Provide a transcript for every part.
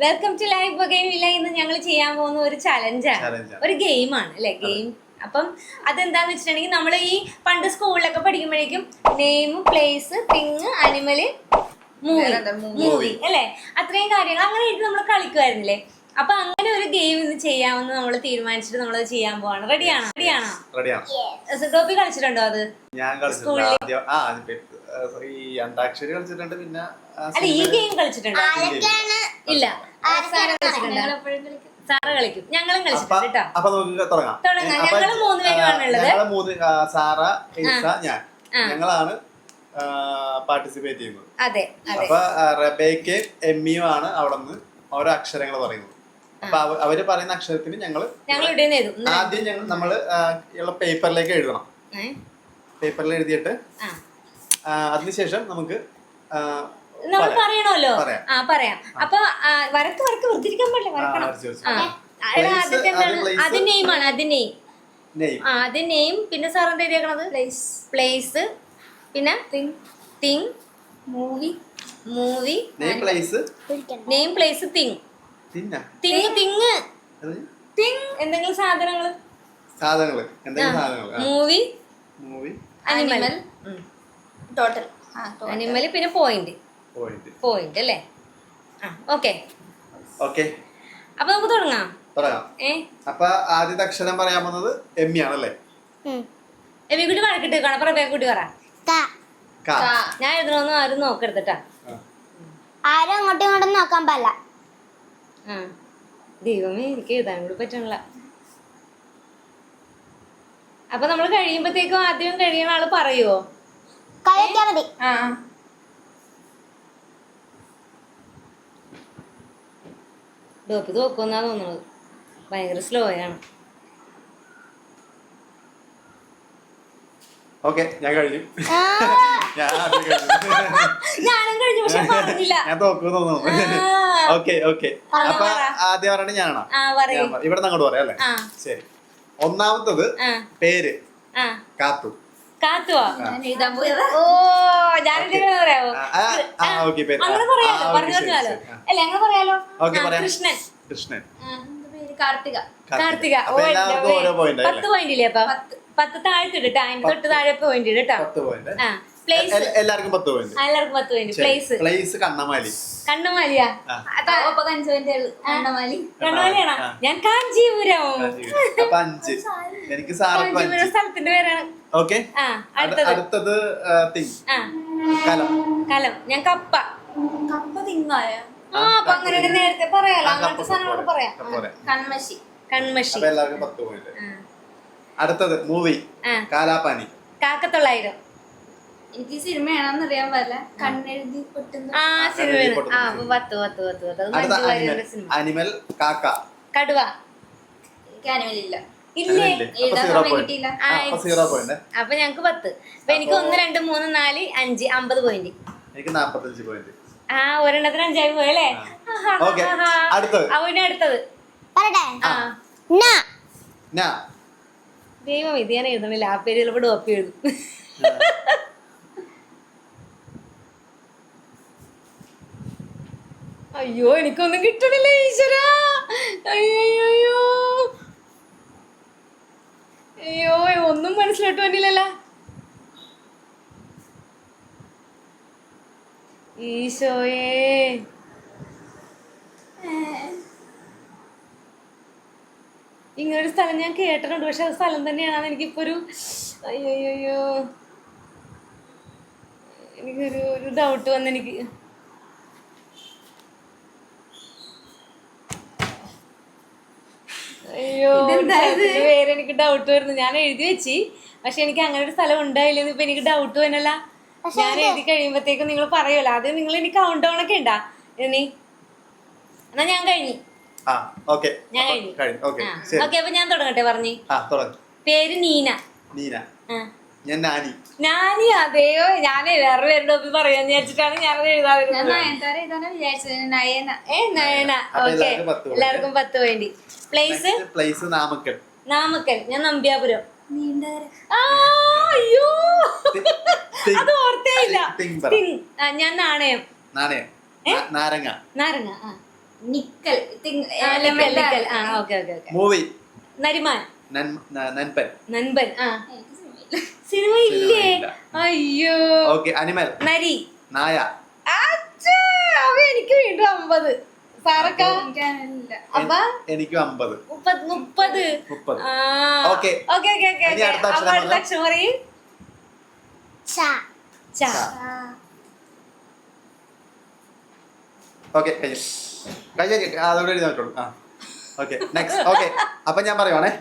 Welcome to life bougainvillea. ഇന്ന് ഞങ്ങൾ ചെയ്യാൻ പോകുന്ന ഒരു ചലഞ്ചാണ്, ഒരു ഗെയിമാണ് അല്ലെ? ഗെയിം. അപ്പം അതെന്താന്ന് വെച്ചിട്ടുണ്ടെങ്കിൽ നമ്മൾ ഈ പണ്ട് സ്കൂളിലൊക്കെ പഠിക്കുമ്പോഴേക്കും name, place, thing, animal, movie അല്ലെ, അത്രയും കാര്യങ്ങൾ അങ്ങനെ ആയിട്ട് നമ്മൾ കളിക്കുമായിരുന്നില്ലേ? അപ്പൊ അങ്ങനെ ഒരു ഗെയിം ഇന്ന് ചെയ്യാമെന്ന് നമ്മൾ തീരുമാനിച്ചിട്ട് നമ്മളത് ചെയ്യാൻ പോവാണ്. റെഡിയാണോ? ടോപ്പി കളിച്ചിട്ടുണ്ടോ? അത് പിന്നെ അല്ല, ഈ ഗെയിം കളിച്ചിട്ടുണ്ടോ? ഇല്ല, സാറ് കളിക്കും, ഞങ്ങളും കളിച്ചിട്ടുണ്ട് കേട്ടോ. തുടങ്ങാം. ഞങ്ങള് 3 പേരുമാണുള്ളത്. സാറ, ഞങ്ങളാണ് പാർട്ടിസിപ്പേറ്റ് ചെയ്യുന്നത്. അതെ. അപ്പൊ റബേക്കയും എമ്മിയും ആണ് അവിടെ നിന്ന് ഓരോ അക്ഷരങ്ങൾ പറയുന്നത്. അപ്പൊ അവര് പറയുന്ന അക്ഷരത്തിന് ഞങ്ങൾ ആദ്യം നമ്മള് പേപ്പറിലേക്ക് എഴുതണം. പേപ്പറിൽ എഴുതിയിട്ട് അതിനുശേഷം നമുക്ക് പറയണല്ലോ. പറയാം. അപ്പൊ വരക്ക് വൃത്തിരിക്കാൻ പാടില്ല, വരക്കണം. അത് നെയിമാണ്, അത് നെയിം. പിന്നെ സാർ എന്താ എഴുതിയേക്കണത്? പ്ലേസ്, പിന്നെ thing, movie, name, place, thing, എന്തെങ്കിലും സാധനങ്ങള്, മൂവി, അനിമൽ, ടോട്ടൽ അനിമൽ, പിന്നെ പോയിന്റ് അല്ലേ? ഓക്കെ. അപ്പൊ നമുക്ക് തുടങ്ങാം. അപ്പൊ ആദ്യത്തെ അക്ഷരം പറയാൻ പോകുന്നത് എമ്മി ആണല്ലേ? എമ്മി കുട്ടി വഴക്കിട്ട് കുട്ടി പറ. ഞാൻ എഴുതണമെന്ന് ആരും നോക്കെടുത്തിട്ടാ. ആരും അങ്ങോട്ടും ഇങ്ങോട്ടും നോക്കാൻ പാടില്ല. ദൈവമേ, എനിക്ക് എഴുതാൻ കൂടി പറ്റണില്ല. അപ്പൊ നമ്മൾ കഴിയുമ്പത്തേക്കും ആദ്യം കഴിയുന്ന ആള് പറയുവോ? മതി. ഡോപ്പി നോക്കുന്നാ തോന്നുന്നത്. ഭയങ്കര സ്ലോ ആണ്. ഞാൻ കഴിഞ്ഞു. ഞാനും കഴിഞ്ഞു, പക്ഷെ പറഞ്ഞില്ല. ഞാൻ തോക്കുന്നു. അപ്പൊ ആദ്യം പറയണേ ഞാനാണോ? ഇവിടെ നിന്ന് അങ്ങോട്ട് പറയാം അല്ലേ? ശരി. ഒന്നാമത്തത് പേര് കാത്തു. കാത്തുവാ? ഓ, ഞാനെന്തെങ്കിലും പറയാമോ? അങ്ങനെ പറയാലോ, പറഞ്ഞാലോ? അല്ല, അങ്ങനെ പറയാലോ. കൃഷ്ണൻ. കാർത്തിക. 10 പോയിന്റ് ഇല്ലേ? അപ്പൊ 10 താഴ്ത്തിട്ടാ, അതിന് തൊട്ട് താഴെ പോയിന്റ് കേട്ടോ. എല്ലാവർക്കും 10 പോയിന്റ്. 10 പ്ലേസ് കണ്ണമാലി. കണ്ണമാലിയാ? കണ്ണമാലിയാണോ? ഞാൻ കാഞ്ചീപുരം. അപ്പൊ 5. എനിക്ക് കാഞ്ചീപുരം സ്ഥലത്തിന്റെ പേരാണ്. അടുത്തത് കലം. ഞാൻ കപ്പ. തിങ്ങായ? അപ്പൊ അങ്ങനെ നേരത്തെ പറയാലോ, അങ്ങനത്തെ സാധനങ്ങളോട് പറയാം. കൺമഷി. എല്ലാവർക്കും 10 പോയിന്റ്. അടുത്തത് മൂവി കാലാപാനി. കാക്കത്തൊള്ളായിരം. എനിക്ക് സിനിമയാണെന്ന് അറിയാൻ പാടില്ല. കണ്ണെഴുതി പൊട്ടുന്ന അനിമൽ കാക്ക. കടുവ. എനിക്ക് അനിമലില്ല. അപ്പൊ ഞങ്ങക്ക് 10. അപ്പൊ എനിക്ക് 1, 2, 3, 4, 5 50 പോയിന്റ്. എനിക്ക് 45 പോയിന്റ്. ഒരെണ്ണത്തിന് 5 പോയല്ലേ? അടുത്തത് ദൈവം, ഇത് ഞാൻ എഴുതണില്ല. ആ പേര് ചിലപ്പോൾ ഡോപ്പി എഴുതും. അയ്യോ, എനിക്കൊന്നും കിട്ടണില്ല ഈശ്വരാ. അയ്യോ, ഒന്നും മനസ്സിലോട്ട് വന്നില്ലല്ലോ ഈശോയേ. ഇങ്ങനൊരു സ്ഥലം ഞാൻ കേട്ടിട്ടുണ്ട്, പക്ഷെ അത് സ്ഥലം തന്നെയാണെന്ന് എനിക്കിപ്പോ ഒരു എനിക്കൊരു ഡൗട്ട് വന്നെനിക്ക്. അയ്യോ, പേര് എനിക്ക് ഡൗട്ട് വരുന്നു. ഞാൻ എഴുതി വെച്ച്, പക്ഷെ എനിക്ക് അങ്ങനെ ഒരു സ്ഥലം ഉണ്ടായില്ലെന്ന് ഇപ്പൊ എനിക്ക് ഡൗട്ട് വന്നല്ല. ഞാൻ എഴുതി കഴിയുമ്പത്തേക്കും നിങ്ങൾ പറയുമല്ലോ. ആദ്യം നിങ്ങൾ എനിക്ക് കൗണ്ട് ഡൗൺ ഒക്കെ ഉണ്ടാ ഇനി? എന്നാ ഞാൻ കഴിഞ്ഞു. ഞാൻ കഴിഞ്ഞു. ഓക്കെ, അപ്പൊ ഞാൻ തുടങ്ങട്ടെ? പറഞ്ഞു. പേര് നീന. നാനി. അതെയോ, ഞാൻ വേറെ പേരുടെ ഒപ്പി പറയാന്ന് വിചാരിച്ചിട്ടാണ് ഞാനത് എഴുതാതിരുന്നത്. നയന. ഓക്കെ, എല്ലാവർക്കും 10 പോയിന്റ്. പ്ലേസ് നാമക്കൽ. ഞാൻ നമ്പ്യാപുരം. അയ്യോ, അത് ഓർത്തേ ഇല്ല. ഞാൻ നാണയം. നാരങ്ങ. നിക്കൽ ലിക്കൽ. ആ okay okay okay. Movie Nariman. Nanban. Nanban. ആ എനിക്ക് സിനിമയില്ല. സിനിമ ഇല്ലേ? സിനിമയില്ല. അയ്യോ. Okay animal. നരി. നായ. അച്ഛാ, അപ്പൊ എനിക്ക് വീണ്ടും 50. സാറക്ക എനിക്കറിയില്ല. അപ്പൊ എനിക്കും 50. 30. 30. ആ ഓക്കെ. Okay okay okay. ഇനി അടുത്ത അപ്പൊ അക്ഷരം അടുത്ത അക്ഷരം പറയും. ച. ച. ആ, ഓക്കെ അതോടെ എഴുതി നോക്കോളൂ. ആ ഓക്കെ നെക്സ്റ്റ്. ഓക്കെ അപ്പൊ ഞാൻ പറയുവാണേ.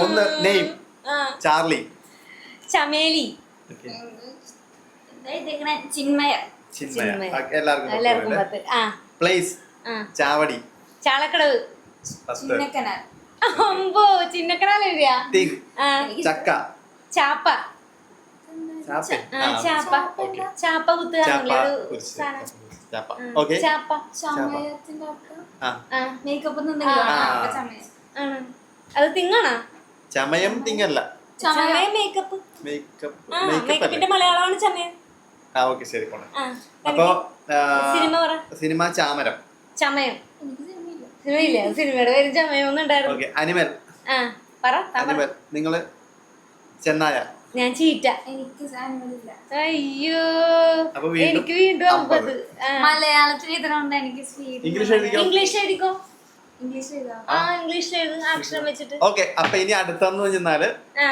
ഒന്ന് നെയിം ആ ചാർലി. ചമേലി. ഓക്കെ എന്താ ഇതിങ്ങനെ ചിന്മയ. ചിന്മയ. ചിന്മയ. എല്ലാവർക്കും എല്ലാവർക്കും 10. ആ പ്ലേസ് ആ ചാവടി. ചാലക്കടവ്. ഫസ്റ്റ് ചിന്നക്കനാൽ. അമ്പോ ചിന്നക്കനാൽ എഴുതിയാ. തിങ് ആ ചക്ക. ചാപ്പ. ചാപ്പ. ആ ചാപ്പ. ഓക്കെ ചാപ്പ കുത്തുക ചാപ്പ ഒരു കുരിശ്. സാധനം. ചാപ്പ. ആ, ഓക്കെ ചാപ്പ. ചമയത്തിന്റെ അർത്ഥം ആ ആ മേക്കപ്പ് എന്തെങ്കിലും ആ. ചമയം. ആണ്. അത് തിങ്ങാണോ? ചമയം തിങ്ങല്ല. ചമയം മേക്കപ്പ്. മേക്കപ്പ് ആ മേക്കപ്പ് മേക്കപ്പിന്റെ അല്ലേ? മലയാളമാണ് ചമയം. ആ ഓക്കെ ശരി പോണേ. ആ അപ്പൊ സിനിമ പറ. സിനിമ ചാമരം. ചമയം. എനിക്ക് സിനിമയില്ല. സിനിമയില്ലേ? സിനിമയുടെ പേര് ചമയം ഒന്നും ഉണ്ടായിരുന്നു. Okay animal. ആ പറ താൻ പറ. അനിമൽ നിങ്ങള് ചെന്നായ. ഞാൻ ചീറ്റ. എനിക്ക് സാധനങ്ങളില്ല. അയ്യോ അപ്പൊ വീണ്ടും എനിക്ക് വീണ്ടും 50. ആ. മലയാളത്തിൽ എഴുതണോണ്ട് എനിക്ക് സ്പീഡ്. ഇംഗ്ലീഷ് എഴുതിക്കോ. ഇംഗ്ലീഷ് എഴുതിക്കോ. ഇംഗ്ലീഷ് എഴുതാം. ആ ഇംഗ്ലീഷ് എഴുതും അക്ഷരം വെച്ചിട്ട്. ഓക്കെ അപ്പൊ ഇനി അടുത്തെന്ന് ചെന്നാല് ആ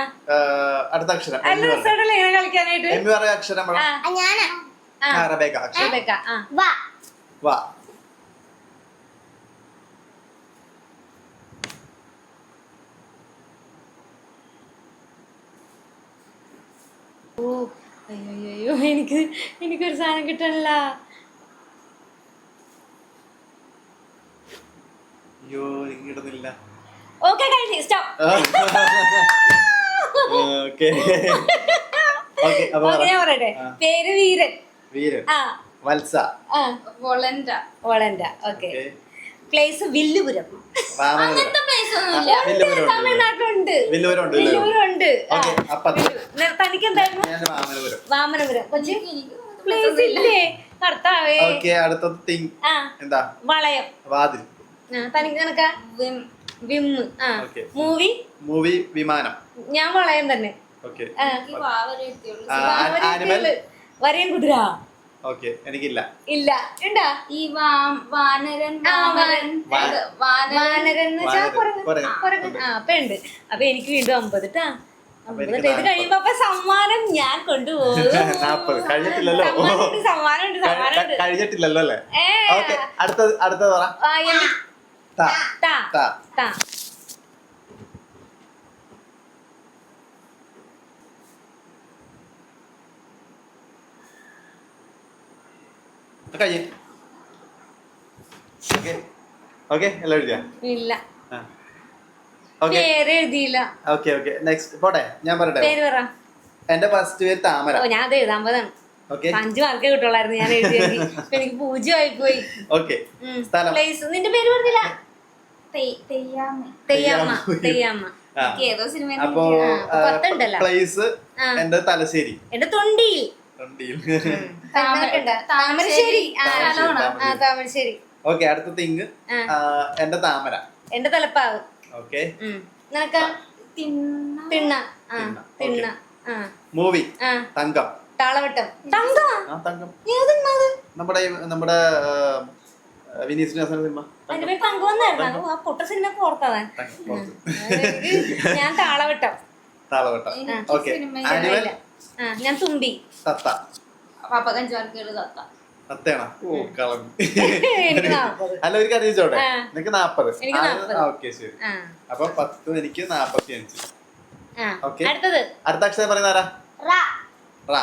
അടുത്ത അക്ഷരം നല്ല രസമായിട്ടല്ലേ ഇങ്ങനെ കളിക്കാനായിട്ട്. എം പറയുന്ന അക്ഷരം പറ. ആ ഞാനാ. ആ, റബേക്ക അക്ഷരം റബേക്ക. ആ വാ. വാ. ഓ അയ്യോ എനിക്കൊരു സാധനം കിട്ടണില്ല. അയ്യോ എനിക്ക് കിട്ടുന്നില്ല. ഓക്കെ കഴിഞ്ഞു. സ്റ്റോപ്പ്. ഓക്കെ ഓക്കെ അപ്പൊ ഓക്കെ ഞാൻ പറയട്ടെ. ആ. പേര് വീരൻ. വീരൻ. ആ വത്സ. ആ വോളന്റ. ഓളണ്ട. Okay okay place Villupuram. Vamanapuram. അങ്ങനത്തെ പ്ലേസ് ഒന്നുമില്ല. വില്ലുപുരം ഉണ്ട്. തമിഴ്നാട്ടിലുണ്ട്. വില്ലുപുരം ഉണ്ട്. വില്ലുപുരമുണ്ട്. ഓക്കെ അപ്പൊ തനിക്ക് എന്തായിരുന്നു? ഞാൻ വാമനപുരം. വാമനപുരം. കൊച്ചി എനിക്ക് പ്ലേസ് ഇല്ലേ? കർത്താവേ. ഓക്കെ അടുത്തത് തിങ് ആ എന്താ വളയം. വാതിൽ. ആ തനിക്ക് കണക്കാ വിമ്മ്. ആ ഓക്കെ മൂവി മൂവി വിമാനം. ഞാൻ വളയം തന്നെ. ഓക്കെ ആ എനിക്ക് വാവരെ എത്തിയുള്ളൂ. ആനിമൽ. വരയും കുതിര ഓക്കെ എനിക്കില്ല. ഇല്ല. ഉണ്ടാ ഈ വാനരൻ ആ, വാനരൻ വാ- വാനരൻ വാനരൻ എന്ന് വെച്ചാ വാനരൻ. കുരങ്ങൻ. കുരങ്ങൻ. ആ അപ്പൊ ഉണ്ട്. അപ്പൊ എനിക്ക് വീണ്ടും 50 ട്ടാ. അപ്പൊ 50 എനിക്ക് ഇത് കഴിയുമ്പോ അപ്പൊ സമ്മാനം ഞാൻ കൊണ്ടുപോകും. 40 കഴിഞ്ഞിട്ടില്ലല്ലോ. സമ്മാനമുണ്ട്. കഴിഞ്ഞിട്ടില്ലല്ലോ അല്ലേ? ഏ. ഓക്കെ അടുത്തത് പറ. ആ, എം- ത. താ. ത. താ. കഴിഞ്ഞു. ഓക്കെ ഓക്കെ എല്ലാം എഴുതിയാ? ഇല്ല. ഓക്കെ പേര് എഴുതിയില്ല. ഓക്കെ ഓക്കെ നെക്സ്റ്റ് പോട്ടെ ഞാൻ പറയട്ടെ. പേര് പറ. എന്റെ ഫസ്റ്റ് പേര് താമര. ഓ ഞാൻ അത് എഴുതാൻ പോയതാണ്. ഓക്കെ 5 മാർക്കേ കിട്ടുള്ളായിരുന്നു ഞാൻ എഴുതിയെങ്കിൽ. ഇപ്പൊ എനിക്ക് 0 ആയി പോയി. ഓക്കെ സ്ഥലം. പ്ലേസ് നിന്റെ പേര് പറഞ്ഞില്ല. തെയ്യാമ. തെയ്യാമ്മ. തെയ്യാമ്മ. ആ. എനിക്ക് ഏതോ സിനിമ അപ്പോ ആ, 10 ഉണ്ടല്ലോ. പ്ലേസ് ആ. എന്റെ തലശ്ശേരി. എന്റെ തൊണ്ടിയിൽ. തൊണ്ടിയിൽ. താമരശ്ശേരി. ആ താമരശ്ശേരി. ആ താമരശ്ശേരി. ഓക്കെ അടുത്ത തിങ് ആ. എന്റെ താമര. എന്റെ തലപ്പാവ്. ഓക്കെ നിനക്കാ തിണ്ണ. തിണ്ണ. ആ തിണ്ണ. തിണ്ണ. ആ മൂവി ആ തങ്കം. താളവട്ടം. തങ്ക. ആ തങ്കം ഏതെണ്ണത്? നമ്മുടെ വിനീത് ശ്രീനിവാസന്റെ സിനിമ എന്റെ പേര് തങ്കമെന്നായിരുന്നു. ആ പൊട്ട സിനിമ ഓർത്തതാൻ. തങ്കം. പുറത്ത്. ഞാൻ താളവട്ടം. താളവട്ടം. എനിക്ക് ഓക്കെ സിനിമ ആനിമൽ ആ ഞാൻ തുമ്പി. തത്ത. പാപ്പ കഞ്ചാർക്കുകൾ തത്ത. തത്തയാണോ? ഓ കളഞ്ഞു. എനിക്ക് 40. അല്ല ഒരു കാര്യം ചോദിച്ചോട്ടെ. ആ. നിനക്ക് 40. എനിക്ക് 40. ഓക്കെ ശരി. ആ അപ്പൊ 10 എനിക്ക് 45. ആ ഓക്കെ. അടുത്തത് അടുത്ത അക്ഷരം പറയുന്ന ആരാ? റ. റാ.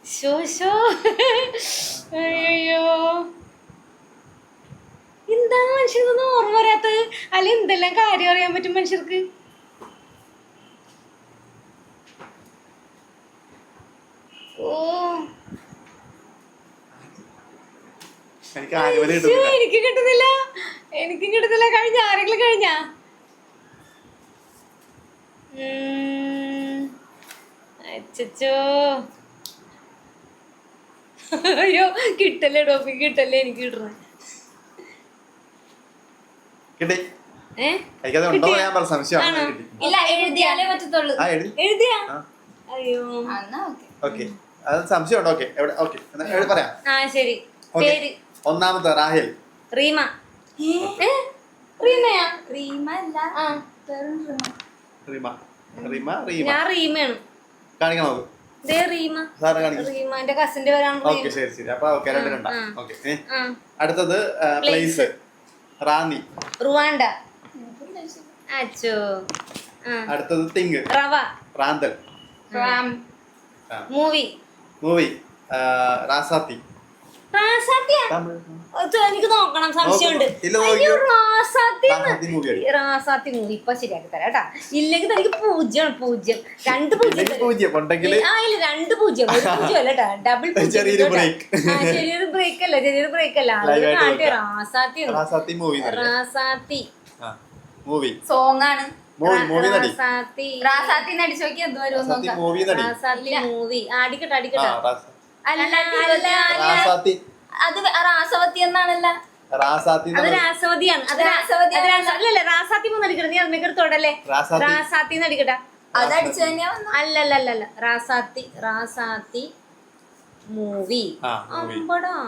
ശോ ശോ. അയ്യോ എന്താണ് മനുഷ്യർക്കൊന്നും ഓർമ്മ വരാത്തത്? അല്ല എന്തെല്ലാം കാര്യം അറിയാൻ പറ്റും മനുഷ്യർക്ക്. ഓ എനിക്ക് ആനിമൽ ശ്ശോ, കിട്ടുന്നില്ല. എനിക്ക് കിട്ടുന്നില്ല. എനിക്ക് കിട്ടുന്നില്ല. കഴിഞ്ഞ ആരെങ്കിലും കഴിഞ്ഞ അച്ചോ അയ്യോ കിട്ടല്ലേ ടോപ്പി കിട്ടല്ലേ എനിക്ക് കിട്ടണ കിട്ടി ഏ കഴിക്കാതെ ഉണ്ടോ ഞാൻ പറഞ്ഞ സംശയമാണ് കിട്ടി ഇല്ല എഴുതിയാലേ പറ്റത്തുള്ളൂ. ആ എഴുതി എഴുതിയാ ആ അയ്യോ എന്നാ ഓക്കെ. ഓക്കെ അത് സംശയമുണ്ടോ? ഓക്കെ എവിടെ ഓക്കെ എവിടെ പറയാം. ആ ശരി ഓക്കെ പേര് ഒന്നാമത്തെ റാഹേൽ. റീമ ഏ റീമയാ റീമ അല്ല, ആ വെറും റീമ. റീമ റീമ റീമ ഞാൻ റീമയാണ് കാണിക്കണോ അത്? ദേ റീമ സാറ് കാണിക്കും. റീമാന്റെ കസിന്റെ പേരാണ് ഓക്കെ ശരി ശരി അപ്പൊ ഓക്കെ രണ്ട് രണ്ടാ. ഓക്കെ ആ അടുത്തത് പ്ലേസ് റാന്നി. റുവാണ്ട അച്ചോ ആ അടുത്തത് തിങ് റവ റാന്തൽ. റാം. Movie movie Rasathi. റാസാത്തിയാ തമിഴ്. അത് എനിക്ക് നോക്കണം സംശയമുണ്ട്. ഇല്ല, അയ്യോ നോക്കിയോ. റാസാത്തി റാസാത്തി മൂവി അടി. റാസാത്തി മൂവി ഇപ്പൊ ശരിയാക്കി തരാം കേട്ടാ. ഇല്ലെങ്കിൽ തനിക്ക് 0 രണ്ട് 0 തരും. 0 ഉണ്ടെങ്കിൽ ആ ഇല്ല 2 0 1 0 അല്ല കേട്ടാ ഡബിൾ ചെറിയൊരു break. ചെറിയൊരു ബ്രേക്ക് അല്ല ചെറിയൊരു ബ്രേക്ക് അല്ല Live ആയിട്ട് കാണിട്ട് കൊടുക്കാം. റാസാത്തി റാസാത്തി മൂവി റാസാത്തി മൂവി സോങ് ആണ്. മൂവി നടി. റാസാത്തി റാസാത്തിന്ന് അടിച്ചു നോക്കി എന്ത് വരും റാസാത്തി നോക്കാം. മൂവി നടി. റാസാത്തി മൂവി അടിക്കട്ടെ ആ അടിക്കട്ടെ അല്ല അല്ല റാസാത്തി അത് റാസവത്തി എന്നാണല്ല. റാസാത്തി അത് രാസവതിയാണ് അത് രാസവതി അല്ലല്ല റാസാത്തി മൂന്ന് അടിക്കണം നീ അതിനൊക്കെ തൊടല്ലേ റാസാത്തി റാസാത്തി അടിക്കട്ടെ അത് അടിച്ചു തന്നെയാ വന്ന. അല്ലല്ല റാസാത്തി മൂവി ആ മൂവി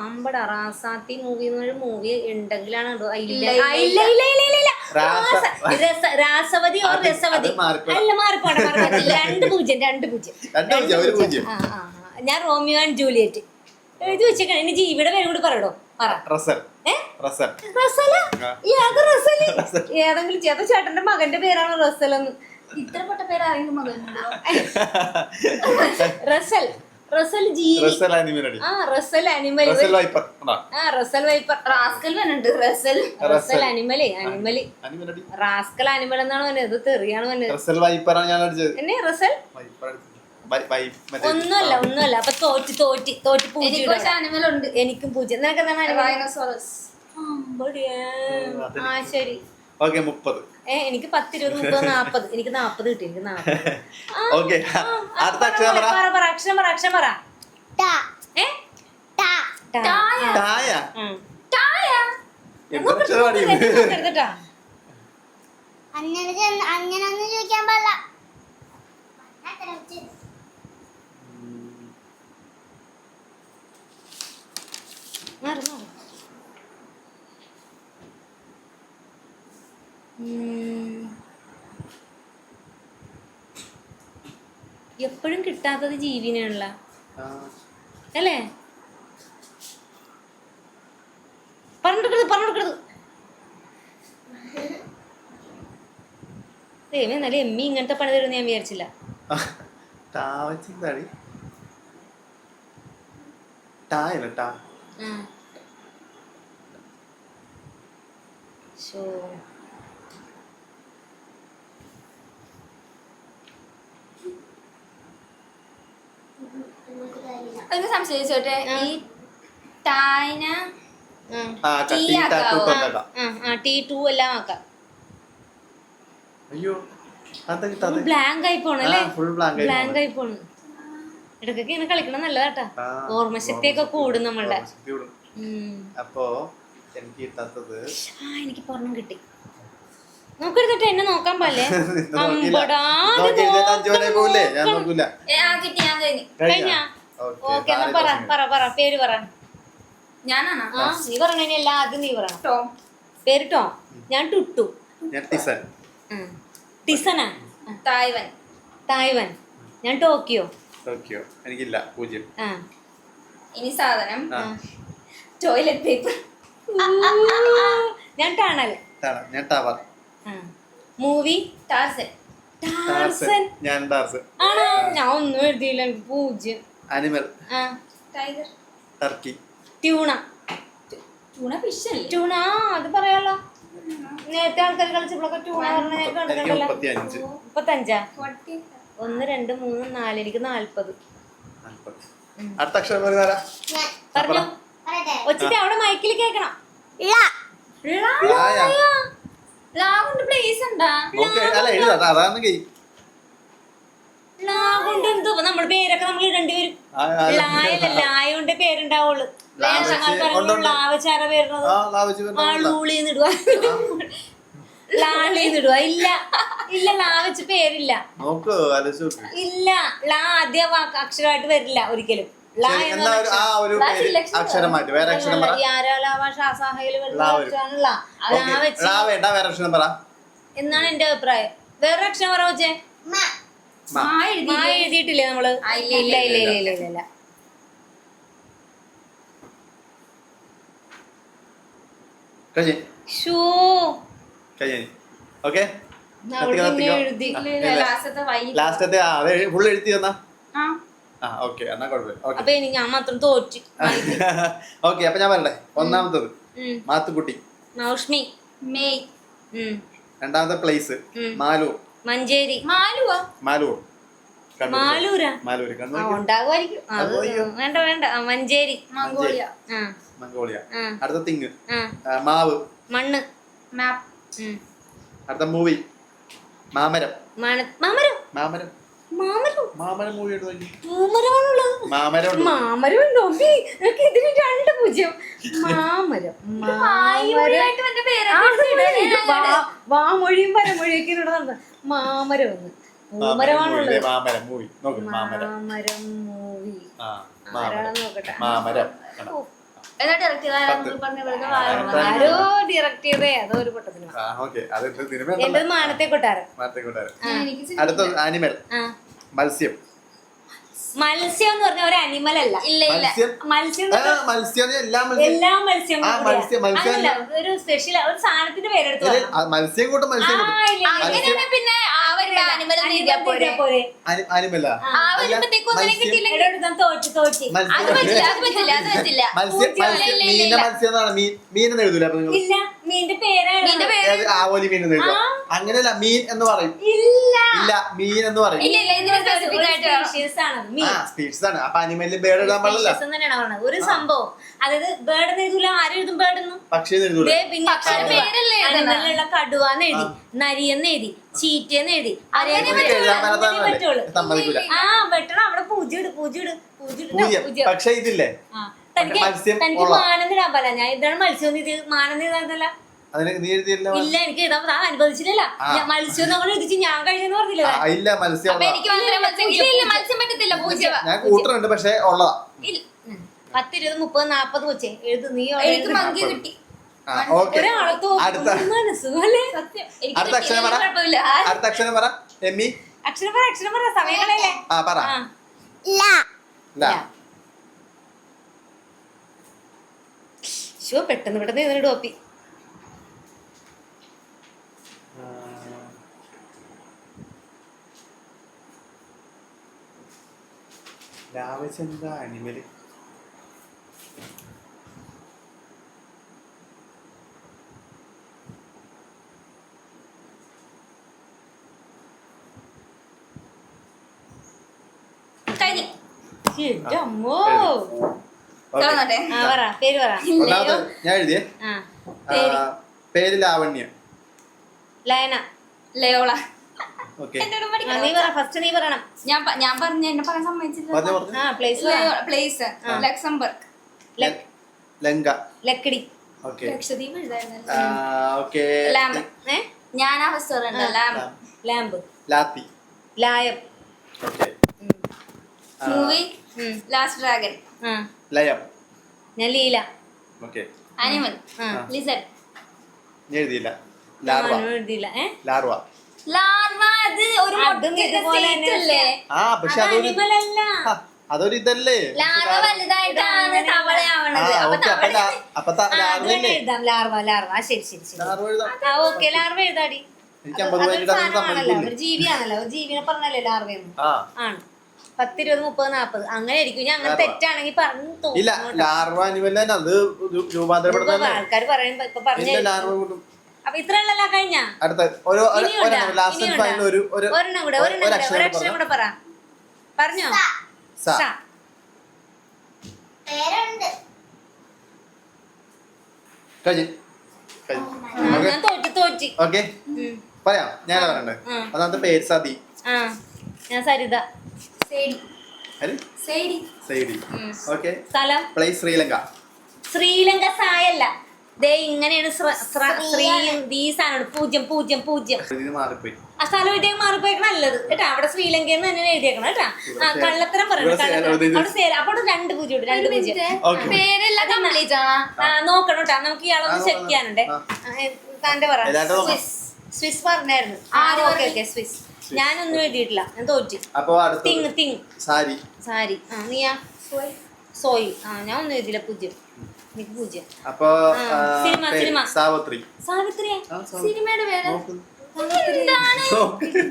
അമ്പട റാസാത്തി മൂവി എന്ന് പറഞ്ഞ മൂവി ഉണ്ടെങ്കിലാണ് ഇടോ. ഇല്ല ഇല്ല, ഇല്ല, ഇല്ല, ഇല്ല, ഇല്ല, ഇല്ല. രാസ- രാസവതി ഓർ അത് രസവതി മാറിപ്പോയി. അല്ല മാറിപ്പോണ്ട 2 0 2 0 ഒരു പൂജ്യം. ഞാൻ റോമിയോ ആൻഡ് ജൂലിയറ്റ് എഴുതി വെച്ചേക്കണം. ഇനി ജീവിയുടെ പേരും കൂടി പറയടോ പറ. റസൽ ഏ? റസൽ റസല ആ. ഏത് റസല് ഏതെങ്കിലും ചേട്ടന്റെ മകന്റെ പേരാണ് റസൽ എന്ന്. ഇത്ര പെട്ട പേര് ആരെങ്കിലും മകനുണ്ടോ? റസൽ ജീവി റസൽ അനിമൽ നടി. ആ റസൽ അനിമൽ റസൽ വൈപ്പർ കണ്ടോ? ആ റസൽ വൈപ്പർ റാസ്കൽ വന്നുണ്ട്. റസൽ റസൽ അനിമല് അനിമൽ നടി. റാസ്കൽ അനിമൽ എന്നാണ് പറഞ്ഞത്. ഇത് തെറിയാണ് പറഞ്ഞത്. റസൽ വൈപ്പറാണ് ഞാൻ അടിച്ചത്. എന്നെ റസൽ വൈപ്പർ അടിച്ചത്. മറ്റേ ഒന്നുമല്ല അപ്പൊ തോറ്റ് എനിക്ക് പൂജ്യം പക്ഷെ അനിമലുണ്ട്. എനിക്കും പൂജ്യം. നിനക്ക് എന്താണ് അനിമൽ? റൈനോസോറസ്. ആ ശരി ഓക്കെ 30. എനിക്ക് 10 20 30 40 എനിക്ക് 40 കിട്ടി. എനിക്ക് 40. ഓക്കെ അടുത്ത അക്ഷരം പറ. പറ അക്ഷരം പറ. ഏ? ടാ. ടായ. ഉം. എന്ത് അക്ഷരമാണ് ഇത്? കേട്ടോ. അങ്ങനൊന്നും ചോദിക്കാൻ പാടില്ല. മാറ്. എപ്പോഴും കിട്ടാത്തത് ജീവിനാണല്ല ആ, അല്ലേ? പറഞ്ഞെടുക്കരുത് ദൈവം എന്നാലും എമ്മി ഇങ്ങനത്തെ പണി തരുമെന്ന് ഞാൻ വിചാരിച്ചില്ല. ടാ വെച്ചെന്താടി? ടായല്ല ടാ. ആ. ശോ. ഒന്ന് സംശയിച്ചോട്ടെ. ആ. ഈ ടായ്ന ആ. ആ കട്ടി ടീ ടാറ്റു ആക്കാവോ? കൊണ്ടേക്കാം. ആ T2 എല്ലാം ആക്കാം. അയ്യോ അതെന്താ കിട്ടാതെ? ബ്ലാങ്ക് ആയി പോണല്ലേ? ഫുൾ ബ്ലാങ്ക് ബ്ലാങ്ക് ആയി പോണ്. ഇടയ്ക്കൊക്കെ ഇങ്ങനെ കളിക്കണം നല്ലതാട്ടാ. ഓർമ്മശക്തിയൊക്കെ കൂടും നമ്മളുടെ. അപ്പോ എനിക്ക് കിട്ടാത്തത് എനിക്ക് പറഞ്ഞു കിട്ടി. നോക്കരുതട്ടെ എന്നെ നോക്കാൻ പാടില്ലേ? നോക്കിയില്ല. അമ്പടാ, ഇത് നോക്കി ഇരുന്നിട്ട് 5 വരെ പോവില്ലേ? ഞാൻ നോക്കണം. നോക്കൂല. കിട്ടി. ഞാൻ കഴിഞ്ഞു. കഴിഞ്ഞാ? ഓക്കെ എന്നാ പറ പേര് പറ. ഞാനാണോ? ആ നീ പറഞ്ഞ എല്ലാം ആദ്യം നീ പറയണം. ടോം. പേര് ടോം. ഞാൻ ടുട്ടു. ഞാൻ ടിസൻ. ടിസനാ? തായ്വൻ. തായ്വാൻ. ഞാൻ ടോക്കിയോ. ടോക്കിയോ. എനിക്കില്ല 0. ആ ഇനി സാധനം ആ. Toilet paper. ഞാൻ ടണൽ. ഞാൻ ടവർ. Movie Tarzan. ടാർസൻ. ഞാൻ ടാർസൻ. ആണോ? ഞാൻ ഒന്നും എഴുതിയില്ല. എനിക്ക് 0. അനിമൽ ആ tiger. Turkey. Tuna. Tuna fish അല്ലേ? ട്യൂണ അത് പറയാലോ. നേരത്തെ ആൾക്കാർ കളിച്ചപ്പോഴൊക്കെ ട്യൂണ പറഞ്ഞ എനിക്ക് കണ്ടിട്ടുണ്ടല്ലോ. 35. 35. 40. 1 2 3 4 എനിക്ക് 40. 40. അടുത്ത അക്ഷരം പറയുന്നതാരാ? പറഞ്ഞു പറയട്ടെ. ഒച്ചിട്ട് അവിടെ മൈക്കിൽ കേക്കണം. ലായ. ലാവുണ്ട് പ്ലേസ് ഉണ്ടാ? ഓക്കെ അല്ല എഴുതാ അതാണ് ഗെയിം. ലാ കൊണ്ട് എന്തോ നമ്മൾ പേരൊക്കെ നമ്മൾ ഇടേണ്ടി വരും. ലായല്ല ലായോണ്ട് പേരുണ്ടാവുള്ളു. ലാവച്ചാര പേരുന്നത് ലൂളിന്ന് ഇടുക, ലാളിന്ന് ഇടുക. ഇല്ല ഇല്ല, ലാ വെച്ച് പേരില്ല. ഇല്ല, ലാ ആദ്യ അക്ഷരമായിട്ട് വരില്ല ഒരിക്കലും. എന്നാണ് എന്റെ അഭിപ്രായം. വേറെ അക്ഷരം പറ വെച്ചേ. എഴുതിയിട്ടില്ലേ നമ്മള്? ഇല്ല ഇല്ല ഇല്ല ഇല്ല ഇല്ല ഇല്ല. ലാസ്റ്റത്തെ ഫുൾ എഴുതി തന്നാ അപ്പൊ ഞാൻ മാത്രം തോറ്റു. ഓക്കെ, അപ്പൊ ഞാൻ പറയട്ടെ. ഒന്നാമത്തത് മാത്തുക്കുട്ടി, മൗഷ്മി, മെയ്, രണ്ടാമത്തെ പ്ലേസ് മാലൂർ, മഞ്ചേരി, മാലൂർ മാലൂരാ ഉണ്ടാകുമായിരിക്കും. വേണ്ട വേണ്ട, മഞ്ചേരി, മംഗോളിയ, മംഗോളിയ. അടുത്ത തിങ് മാവ്, മണ്ണ്, മാപ്പ്. അടുത്ത മൂവി മാമരം. മാമരം മാമരം മാമരം മാമരം മൂവി എടുത്തു. മാമരം മാമരം ഉണ്ടോ? ഇതിന് 2 0. മാമരം വാമൊഴിയും പരമൊഴിയൊക്കെ നടന്നത്. മാമരം ഒന്ന് പൂമരമാണുള്ളത്. മാമരം മൂവി നോക്ക്. മാമരം മൂവി ആരാണെന്ന് നോക്കട്ടെ. മാമരം ആരോ ഡയറക്ട് ചെയ്തേ അതോ ഒരു പൊട്ടത്തിന്. എന്റെ മാനത്തെ കൊട്ടാരം. അടുത്ത ആനിമൽ മത്സ്യം. മത്സ്യം എന്ന് പറഞ്ഞ ഒരു അനിമൽ അല്ല. ഇല്ല ഇല്ല, മത്സ്യം എല്ലാ മത്സ്യം ഒരു സ്പെഷ്യൽ ഒരു സാധനത്തിന്റെ പേരെടുത്തു. മത്സ്യം കൂട്ടും മത്സ്യം അങ്ങനെയാണ്. പിന്നെ ആനിമൽ പോലെ മീൻ എഴുതൂല. ഇല്ല, മീനിന്റെ പേരാണ് ആവോലി മീൻ എന്ന് എഴുതുക. അങ്ങനെയല്ല, മീൻ എന്ന് പറയും. ഇല്ല, മീൻ എന്ന് പറയും. സ്പീഷീസ് ആണ്. അപ്പൊ അനിമലിൽ ബേർഡ് ഇടാൻ പാടില്ല തന്നെയാണ് പറഞ്ഞത്. ഒരു സംഭവം, അതായത് ബേർഡ് എഴുതൂല. ആരെഴുതും ബേർഡ്? പക്ഷി എഴുതൂല. അനിമലിലുള്ള കടുവാന്ന് എഴുതി, നരിയെന്ന് എഴുതി, ചീറ്റയെന്ന് എഴുതി. വെട്ടണം. അവിടെ പൂജ്യം. പക്ഷെ ഇതില്ലേ തനിക്ക് മാനന്നിടാൻ പല. ഞാൻ ഇതാണ് മത്സ്യം. ഇത് മാനന്നിടാന്നല്ല. ഇല്ല, എനിക്ക് എഴുതാൻ അനുവദിച്ചില്ല. മത്സ്യം നമ്മൾ എഴുതിച്ച് ഞാൻ കഴിഞ്ഞെന്ന് പറഞ്ഞില്ല. ഇല്ല, മത്സ്യം മത്സ്യം പറ്റത്തില്ല. ഞാൻ കൂട്ടുന്നുണ്ട്, പക്ഷെ ഉള്ളതാ. 10, 20, 30, 40 വെച്ചേ എഴുതു. നീ എനിക്ക് മങ്കി കിട്ടി. ഒരാളെ മനസ്സുപോലെ. അടുത്ത അക്ഷരം പറ. എമ്മി അക്ഷരം പറ. സമയങ്ങളല്ലേ? പറ. പെട്ടെന്ന് പെട്ടെന്ന് ടോപ്പി. അനിമല് പേര് പറ. ഞാൻ എഴുതിയേ. പേര് ലാവണ്യ. ലയന. ലയോള. നീ പറ. ഫസ്റ്റ് നീ പറയണം. ഞാൻ പറഞ്ഞ എന്നെ പറയാൻ സമ്മതിച്ചില്ല. Place Luxembourg. ലങ്ക. ലക്കിടി. ലക്ഷദ്വീപ് എഴുതായിരുന്നു. ഞാൻ ആ ഫസ്റ്റ് പറയണ്ട. ലാമ്പ്. ലാത്തി. ലായം. Movie last dragon. ലയം. ഞാൻ ലീല. അനിമൽ ലിസർഡ്. എഴുതിയില്ല. ലാർവ. ലാർവ. ലാർവ അത് ഒരു അതൊരു ഇതല്ലേ. ലാർവ വലുതായിട്ടാണ് തവളയാവണത്. ലാർവ. ശരി. ഓക്കെ, ലാർവ എഴുതാടി. ഒരു ജീവിയാണല്ലോ. ഒരു ജീവിനെ പറഞ്ഞല്ലേ ലാർവയെന്ന്. ആണ്. 10, 20, 30, 40 അങ്ങനെ ആയിരിക്കും. ഞാൻ അങ്ങനെ തെറ്റാണെങ്കിൽ പറഞ്ഞു ആൾക്കാർ പറയുമ്പോ ഇപ്പൊ പറഞ്ഞു. അപ്പൊ ഇത്രയല്ല കഴിഞ്ഞ. ഒരെണ്ണം കൂടെ ഒരക്ഷരം കൂടെ പറഞ്ഞോ. ഞാൻ തോറ്റി. പറയാം. ഞാൻ പറയണ്ടേ. അതായത് പേര് സതി. ഞാൻ സരിത. സൈഡി. ഓക്കെ. സ്ഥലം പ്ലേസ് ശ്രീലങ്ക. ശ്രീലങ്ക സായല്ല. ദേ ഇങ്ങനെയാണ് ശ്രീയും ദീസാണ് 000. ഇത് മാറിപ്പോയി. ആ സ്ഥലം എഴുതിയൊക്കെ മാറിപ്പോയേക്ക് നല്ലത് കേട്ടാ. അവിടെ ശ്രീലങ്കയിൽ നിന്ന് തന്നെ എഴുതിയേക്കണം കേട്ടാ. ആ കള്ളത്തരം പറയണം. അവിടെ സേലം. അപ്പോൾ 2 0 ഉണ്ട്. 2 0. പേരെല്ലാം കംപ്ലീറ്റ് ആണ്. നോക്കണം കേട്ടാ. നമുക്ക് ഇയാളൊന്ന് ചെക്ക് ചെയ്യാനുണ്ട്. തന്റെ പറ. സ്വിസ് പറഞ്ഞായിരുന്നു. Okay Swiss. ഞാനൊന്നും എഴുതിയിട്ടില്ല. ഞാൻ തോറ്റി. തിങ് സാരി. നീയാ സോയി. ഞാൻ ഒന്നും എഴുതിയില്ല. 0. എനിക്ക് 0. അപ്പൊ സിനിമ സാവിത്രിയാ സിനിമയുടെ പേര്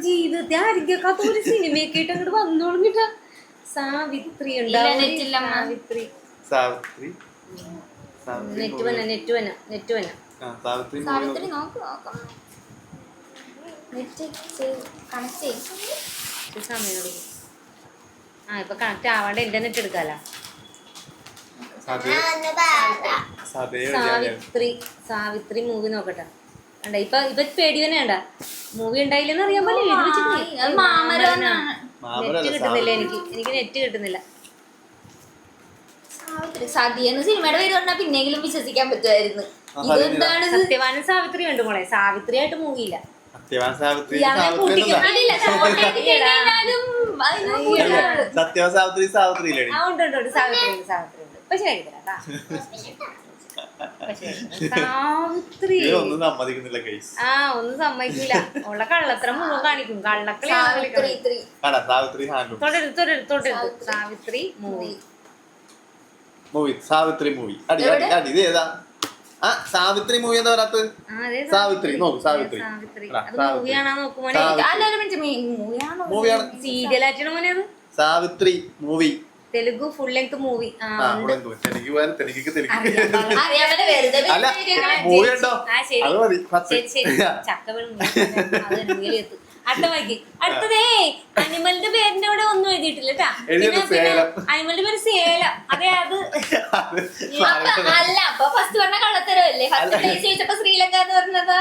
ജീവിതത്തെ ആയിരിക്കാത്ത ഒരു സിനിമയൊക്കെ ആയിട്ട് അങ്ങോട്ട് വന്നോളും കിട്ടാ. സാവിത്രി ഉണ്ടാവും. നെറ്റുവന സാവിത്രി നോക്കാം നെറ്റ് കണക്ട് ചെയ്യും. സമയം ഇപ്പൊ കണക്ട് ആവാണ്ട് ഇന്റർനെറ്റ് എടുക്കാലോ. സാവിത്രി മൂവി നോക്കട്ടെ. കണ്ട ഇപ്പൊ പേടി തന്നെ കണ്ട. മൂവി ഉണ്ടായില്ലെന്ന് അറിയാൻ പോലെ നെറ്റ് കിട്ടുന്നില്ല. എനിക്ക് നെറ്റ് കിട്ടുന്നില്ല. സതിയെന്ന് സിനിമയുടെ പേര് പറഞ്ഞാൽ പിന്നെങ്കിലും വിശ്വസിക്കാൻ പറ്റുമായിരുന്നു. ഇതെന്താണ്? സത്യവാനും സാവിത്രി ഉണ്ട് മോളെ. സാവിത്രിയായിട്ട് മൂവിയില്ല. സത്യവാൻ സാവിത്രി ഉണ്ട്. സാവിത്രി പക്ഷെ സാവിത്രി ഒന്നും സമ്മതിക്കുന്നില്ല. ഒന്നും സമ്മതിക്കൂല. ഉള്ള കള്ളത്തരം മുഴുവൻ കാണിക്കും. കള്ളക്കളി. സാവിത്രി മൂവി അടി ഇത് ഏതാ? സാവിത്രി മൂവി എന്താ പറയാത്ത? സാവിത്രി നോക്കൂ. സാവിത്രി സീരിയലായിട്ടാണ് മോനെ അത്. Savitri movie Telugu full length movie. ചക്ക അടുത്തതേ അനിമലിന്റെ പേരിന്റെ അവിടെ ഒന്നും എഴുതിയിട്ടില്ല കേട്ടാ. അനിമലിന്റെ പേര് സേലം. അതെ അത് അല്ല. അപ്പൊ ഫസ്റ്റ് പറഞ്ഞ കള്ളത്തരല്ലേ? ഫസ്റ്റ് പ്ലേസ് ചോദിച്ചപ്പോ ശ്രീലങ്ക എന്ന് പറഞ്ഞതാ.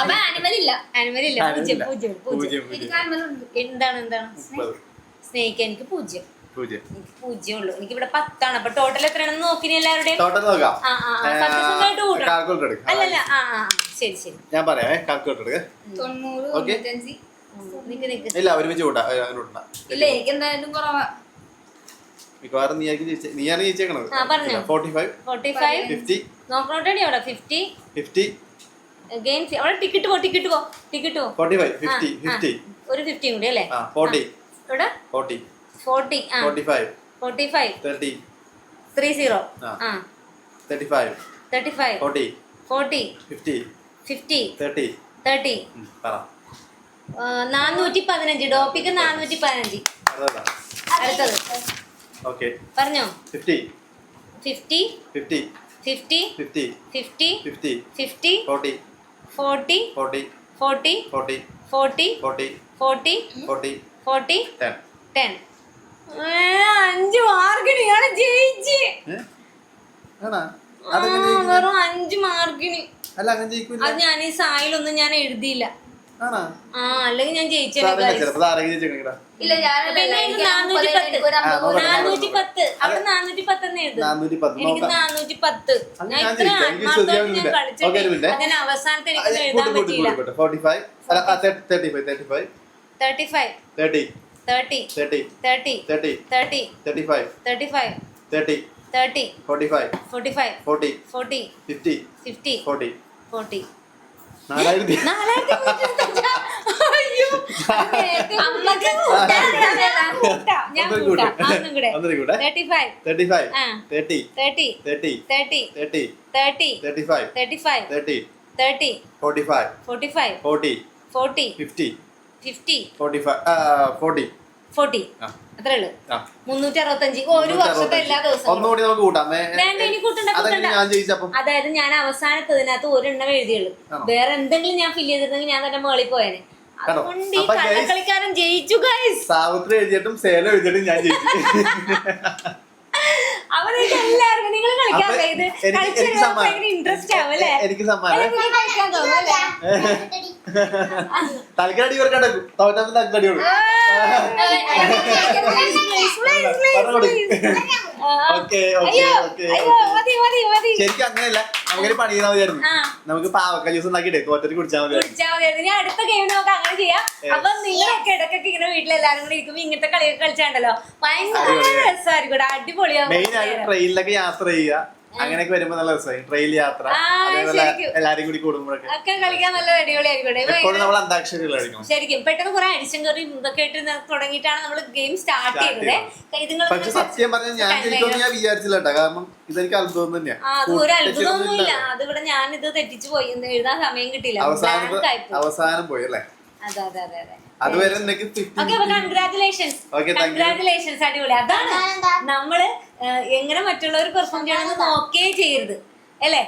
അപ്പൊ അനിമലില്ല. 0. എന്താണ് സ്നേഹിക്കാൻ എനിക്ക് 0. എനിക്ക് 0 ഉള്ളു. എനിക്ക് ഇവിടെ 10 ആണ്. അപ്പൊ ടോട്ടൽ എത്രയാണെന്ന് നോക്കിനി എല്ലാവരുടെയും. സത്യസന്ധമായിട്ട് കൂട്ടണം. അല്ലല്ല ശരി ഞാൻ പറയാം. കാൽക്കുലേറ്റർ 90 ഇല്ല ഒരുമിച്ച് കൂട്ടാ. ഇല്ല എനിക്ക് എന്തായാലും കുറവാ. മിക്കവാറും നീയാണ് ജയിച്ചേക്കണത്. 45 50 നോക്കണോട്ടടി അവിടെ 50 ഗെയിം അവിടെ ടിക്കറ്റ് പോ 45 50 ഒരു 50 കൂടി അല്ലേ? 40 ഇവിടെ 40 45 30 30 35 40 50 30 പറ. 415 ഡോപ്പിക്ക് 415. അടുത്തത് പറഞ്ഞോ. 50 50 50 50 50 50 50 50 40 40 40 40 40 40 40 40 40 40 10 10. 5 മാർക്കിന് ഇയാള് ജയിച്ച്. വെറും 5 മാർക്കിന്. അത് ഞാൻ ഈ സായിലൊന്നും ഞാൻ എഴുതിയില്ല. അല്ലെങ്കിൽ ഞാൻ ജയിച്ചേനെ. ഇല്ല പിന്നെ 410 അവിടെ 410 എഴുതും. എനിക്ക് 410. ഞാൻ ഇത്ര ആത്മാർത്ഥമായിട്ട് ഞാൻ കളിച്ചിട്ട് അതിന് അവസാനത്തെ എനിക്ക് എഴുതാൻ പറ്റിയില്ല. 35 35 35 30 30 30 30 30 30 35 35 30 30 45 45 40 40 50 50 40 40 4000 ഞാൻ കൂട്ടാം. 35 35 30 30 30 30 30 30 35 35 30 30 45 45 40 40 50 50 40 40 അത്രേ ഉള്ളു. 365 ഒരു വർഷത്തെ എല്ലാ ദിവസവും. ഒന്നുകൂടി നമുക്ക് കൂട്ടാം. വേണ്ട ഇനി കൂട്ടണ്ട. അതായത് ഞാൻ അവസാനത്തതിനകത്ത് ഒരെണ്ണം എഴുതിയുള്ളൂ. വേറെ എന്തെങ്കിലും ഞാൻ ഫില്ല് ചെയ്തിരുന്നെങ്കിൽ ഞാൻ തന്നെ മേളിൽ പോയേനെ. അതുകൊണ്ട് ഈ കള്ളക്കളിക്കാരൻ ജയിച്ചു ഗൈസ്. സാവിത്രി എഴുതിയിട്ടും സേലം എഴുതിയിട്ടും ഞാൻ ജയിച്ചു. അപ്പൊ നിങ്ങൾക്ക് എല്ലാവർക്കും നിങ്ങൾ കളിക്കാൻ അപ്പൊ ഇത് എനിക്ക് കളിച്ച് സമ്മാനം. ഭയങ്കര ഇൻട്രസ്റ്റ് ആവും അല്ലേ? എനിക്ക് സമ്മാനം നിങ്ങൾക്ക് കളിക്കാൻ തോന്നും അല്ലേ? തലക്കടി ഇവർക്ക് കിടക്കും തോറ്റപ്പോ തലക്കടി കൊടുക്കും ഓക്കെ ഓക്കെ ഓക്കെ അയ്യോ മതി മതി മതി. ശരിക്കും അങ്ങനെയല്ല നമുക്കൊരു പണി ചെയ്താൽ മതിയായിരുന്നു ആ. നമുക്ക് പാവക്ക ജ്യൂസ് ഉണ്ടാക്കിയിട്ടേ തോറ്റക്ക് കുടിച്ചാൽ മതി കുടിച്ചാൽ മതിയായിരുന്നു. ഇനി അടുത്ത ഗെയിം നമുക്ക് അങ്ങനെ ചെയ്യാം. അപ്പൊ നിങ്ങളൊക്കെ ഇടയ്ക്കൊക്കെ ഇങ്ങനെ വീട്ടിലെല്ലാരും കൂടി ഇരിക്കുമ്പോ ഇങ്ങനത്തെ കളിയൊക്കെ കളിച്ചാണ്ടല്ലോ ഭയങ്കര രസമായിരിക്കും, അടിപൊളിയാവും. മെയിൻ ആയിട്ട് ട്രെയിനിലൊക്കെ യാത്ര ചെയ്യുക അങ്ങനെയൊക്കെ വരുമ്പോ നല്ല രസമായി ട്രെയിൻ യാത്ര ആ, അതേപോലെ ശരിക്കും. എല്ലാരും കൂടി കൂടുമ്പോഴൊക്കെ ഒക്കെ കളിക്കാൻ നല്ല അടിപൊളിയായിരിക്കും. എപ്പോഴും നമ്മൾ അന്താക്ഷരി കളിക്കണം ശരിക്കും പെട്ടെന്ന് കുറെ അഡിഷൻ കറി ഇതൊക്കെ ഇട്ട് തുടങ്ങിയിട്ടാണ് നമ്മൾ ഗെയിം സ്റ്റാർട്ട് ചെയ്തത്. പക്ഷെ സത്യം പറഞ്ഞാൽ ഞാൻ ജയിക്കുമെന്ന് ഞാൻ വിചാരിച്ചില്ല കേട്ടോ, കാരണം ഇതെനിക്ക് അത്ഭുതം തന്നെയാ. അത് ഒരു അത്ഭുതമൊന്നുമില്ല. അതിവിടെ ഞാൻ ഇത് തെറ്റിച്ചു പോയി, എഴുതാൻ സമയം കിട്ടിയില്ല. അവസാനം പോയി അല്ലേ? അതെ അതെ അതെ അതെ. അതുവരെ എനിക്ക് ഓക്കെ, അപ്പൊ കൺഗ്രാറ്റുലേഷൻസ്. കൺഗ്രാറ്റുലേഷൻസ്, അടിപൊളി. അതാണ് നമ്മള് എങ്ങനെ മറ്റുള്ളവർ പെർഫോം ചെയ്യണമെന്ന് നോക്കേ ചെയ്യരുത് അല്ലേ?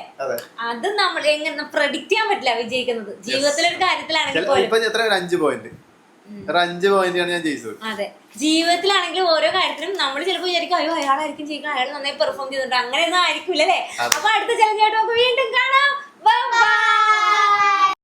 അത് നമ്മൾ എങ്ങനെ പ്രഡിക്റ്റ് ചെയ്യാൻ പറ്റില്ല വിജയിക്കുന്നത് ജീവിതത്തിലൊരു കാര്യത്തിലാണെങ്കിൽ പോലും. ഇപ്പൊ എത്ര 5 പോയിന്റ്, ഒരു 5 പോയിന്റാണ് ഞാൻ ജയിച്ചത്. അതെ, ജീവിതത്തിലാണെങ്കിലും ഓരോ കാര്യത്തിലും നമ്മൾ ചിലപ്പോൾ വിചാരിക്കും അയ്യോ അയാളായിരിക്കും ജയിക്കണം, അയാൾ നന്നായി പെർഫോം ചെയ്തിട്ടുണ്ട്, അങ്ങനെയൊന്നും ആയിരിക്കില്ല അല്ലേ? അപ്പൊ അടുത്ത ചലഞ്ചായിട്ട് നമുക്ക് വീണ്ടും